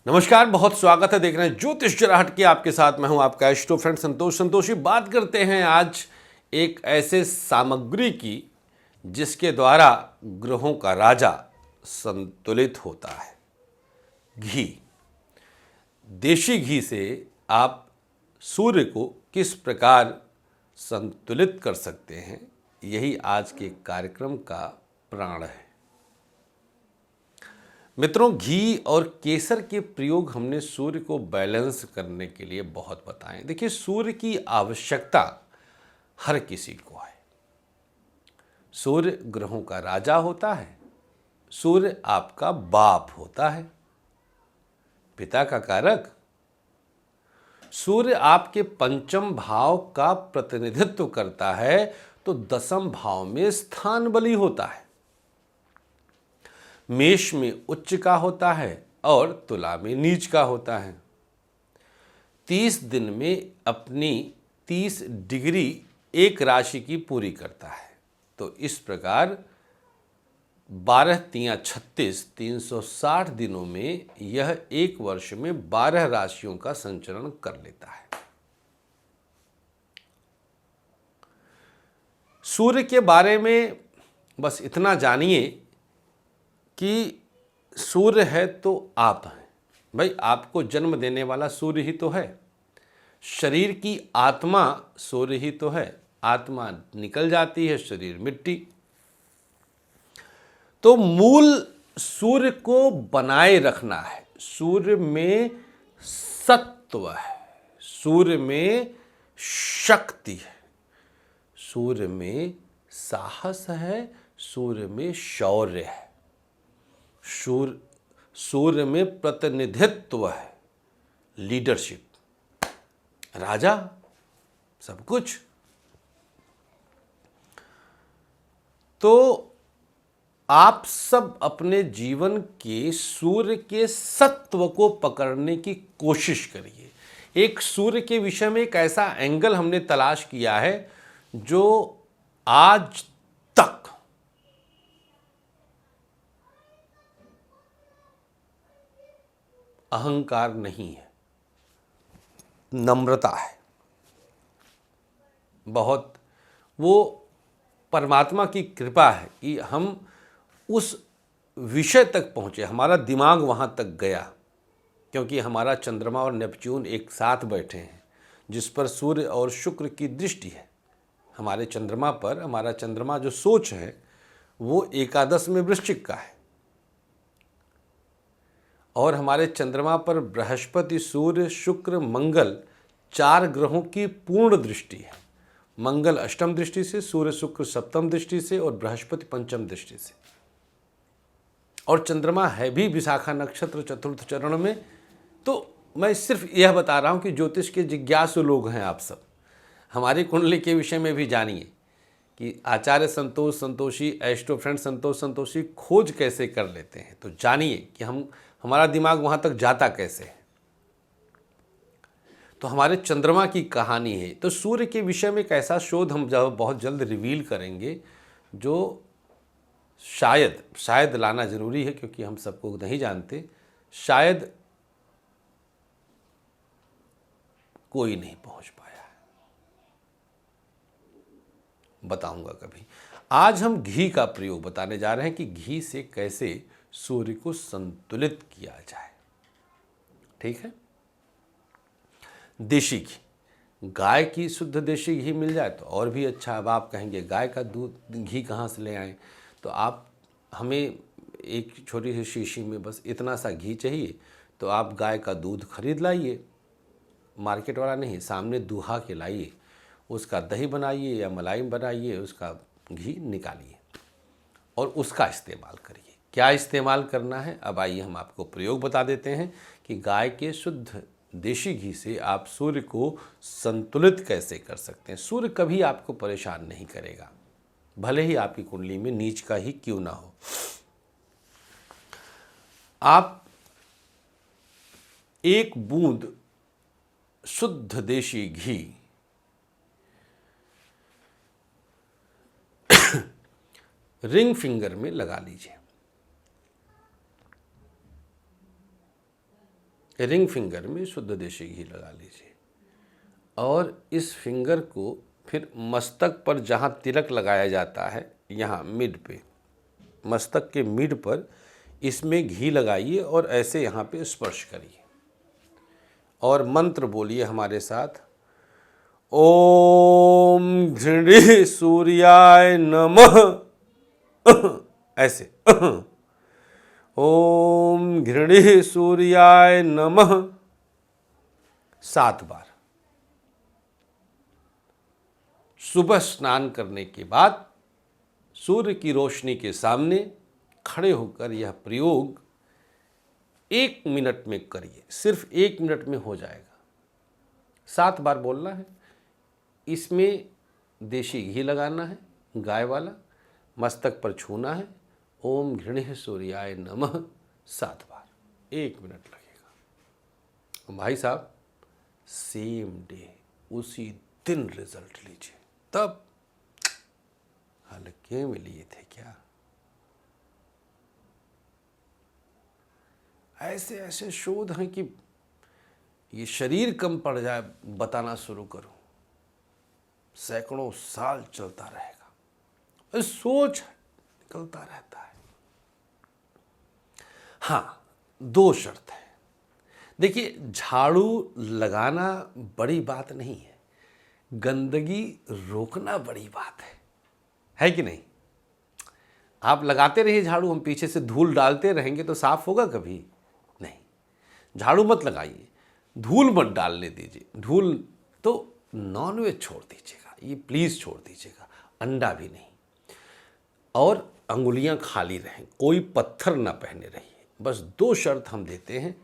नमस्कार, बहुत स्वागत है। देख रहे हैं ज्योतिष जरा हटके। आपके साथ मैं हूं आपका एस्ट्रो फ्रेंड संतोष संतोषी। बात करते हैं आज एक ऐसे सामग्री की जिसके द्वारा ग्रहों का राजा संतुलित होता है। घी। देशी घी से आप सूर्य को किस प्रकार संतुलित कर सकते हैं, यही आज के कार्यक्रम का प्राण है। मित्रों, घी और केसर के प्रयोग हमने सूर्य को बैलेंस करने के लिए बहुत बताएं। देखिए, सूर्य की आवश्यकता हर किसी को है। सूर्य ग्रहों का राजा होता है। सूर्य आपका बाप होता है, पिता का कारक। सूर्य आपके पंचम भाव का प्रतिनिधित्व करता है, तो दसम भाव में स्थान बली होता है। मेष में उच्च का होता है और तुला में नीच का होता है। 30 दिन में अपनी 30 डिग्री एक राशि की पूरी करता है। तो इस प्रकार 12 तियां 36, 360 दिनों में यह एक वर्ष में 12 राशियों का संचरण कर लेता है। सूर्य के बारे में बस इतना जानिए कि सूर्य है तो आप हैं। भाई, आपको जन्म देने वाला सूर्य ही तो है। शरीर की आत्मा सूर्य ही तो है। आत्मा निकल जाती है, शरीर मिट्टी। तो मूल सूर्य को बनाए रखना है। सूर्य में सत्व है, सूर्य में शक्ति है, सूर्य में साहस है, सूर्य में शौर्य है, सूर्य में प्रतिनिधित्व है, लीडरशिप, राजा, सब कुछ। तो आप सब अपने जीवन के सूर्य के सत्व को पकड़ने की कोशिश करिए। एक सूर्य के विषय में एक ऐसा एंगल हमने तलाश किया है जो आज तक अहंकार नहीं है, नम्रता है। बहुत वो परमात्मा की कृपा है कि हम उस विषय तक पहुँचे, हमारा दिमाग वहाँ तक गया, क्योंकि हमारा चंद्रमा और नेपच्यून एक साथ बैठे हैं, जिस पर सूर्य और शुक्र की दृष्टि है। हमारे चंद्रमा पर, हमारा चंद्रमा जो सोच है वो एकादश में वृश्चिक का है, और हमारे चंद्रमा पर बृहस्पति, सूर्य, शुक्र, मंगल 4 ग्रहों की पूर्ण दृष्टि है। मंगल अष्टम दृष्टि से, सूर्य शुक्र सप्तम दृष्टि से और बृहस्पति पंचम दृष्टि से। और चंद्रमा है भी विशाखा नक्षत्र चतुर्थ चरण में। तो मैं सिर्फ यह बता रहा हूँ कि ज्योतिष के जिज्ञासु लोग हैं आप सब, हमारी कुंडली के विषय में भी जानिए कि आचार्य संतोष संतोषी, एस्ट्रो फ्रेंड संतोष संतोषी खोज कैसे कर लेते हैं। तो जानिए कि हमारा दिमाग वहाँ तक जाता कैसे है। तो हमारे चंद्रमा की कहानी है। तो सूर्य के विषय में एक ऐसा शोध हम बहुत जल्द रिवील करेंगे जो शायद लाना ज़रूरी है, क्योंकि हम सबको नहीं जानते। शायद कोई नहीं पहुंच पाया है, बताऊंगा कभी। आज हम घी का प्रयोग बताने जा रहे हैं कि घी से कैसे सूर्य को संतुलित किया जाए। ठीक है। देशी घी, गाय की शुद्ध देशी घी मिल जाए तो और भी अच्छा। अब आप कहेंगे गाय का दूध घी कहाँ से ले आएँ, तो आप हमें एक छोटी सी शीशी में बस इतना सा घी चाहिए। तो आप गाय का दूध खरीद लाइए, मार्केट वाला नहीं, सामने दुहा के लाइए, उसका दही बनाइए या मलाई बनाइए, उसका घी निकालिए और उसका इस्तेमाल करिए। क्या इस्तेमाल करना है, अब आइए हम आपको प्रयोग बता देते हैं कि गाय के शुद्ध देशी घी से आप सूर्य को संतुलित कैसे कर सकते हैं। सूर्य कभी आपको परेशान नहीं करेगा, भले ही आपकी कुंडली में नीच का ही क्यों ना हो। आप 1 बूंद शुद्ध देशी घी रिंग फिंगर में लगा लीजिए। रिंग फिंगर में शुद्ध देशी घी लगा लीजिए और इस फिंगर को फिर मस्तक पर जहाँ तिलक लगाया जाता है, यहाँ मिड पे, मस्तक के मिड पर इसमें घी लगाइए और ऐसे यहाँ पे स्पर्श करिए और मंत्र बोलिए हमारे साथ, ओम घृणी सूर्याय नमः। ऐसे ओम घृणी सूर्याय नमः 7 बार। सुबह स्नान करने के बाद सूर्य की रोशनी के सामने खड़े होकर यह प्रयोग 1 मिनट में करिए, सिर्फ 1 मिनट में हो जाएगा। 7 बार बोलना है, इसमें देशी घी लगाना है, गाय वाला, मस्तक पर छूना है, ओम घृणी सूर्याय नमः 7 बार, 1 मिनट लगेगा। भाई साहब सेम डे, उसी दिन रिजल्ट लीजिए। तब हल्के में लिए थे क्या? ऐसे ऐसे शोध हैं कि ये शरीर कम पड़ जाए बताना शुरू करूं, सैकड़ों साल चलता रहेगा। सोच निकलता रहता है। हाँ, 2 शर्त है। देखिए, झाड़ू लगाना बड़ी बात नहीं है, गंदगी रोकना बड़ी बात है कि नहीं? आप लगाते रहिए झाड़ू, हम पीछे से धूल डालते रहेंगे तो साफ होगा कभी? नहीं। झाड़ू मत लगाइए, धूल मत डालने दीजिए। धूल तो नॉनवेज छोड़ दीजिएगा, ये प्लीज़ छोड़ दीजिएगा, अंडा भी नहीं, और अंगुलियां खाली रहें, कोई पत्थर ना पहने रहिए। बस 2 शर्त हम देते हैं,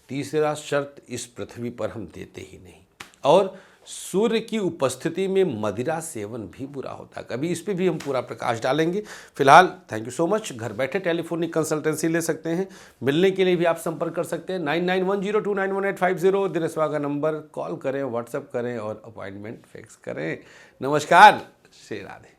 तीसरा शर्त इस पृथ्वी पर हम देते ही नहीं। और सूर्य की उपस्थिति में मदिरा सेवन भी बुरा होता है, कभी इस पे भी हम पूरा प्रकाश डालेंगे। फिलहाल थैंक यू सो मच। घर बैठे टेलीफोनिक कंसल्टेंसी ले सकते हैं, मिलने के लिए भी आप संपर्क कर सकते हैं 9910291850 दिनेशवा का नंबर, कॉल करें, व्हाट्सएप करें और अपॉइंटमेंट फिक्स करें। नमस्कार, श्री राधे।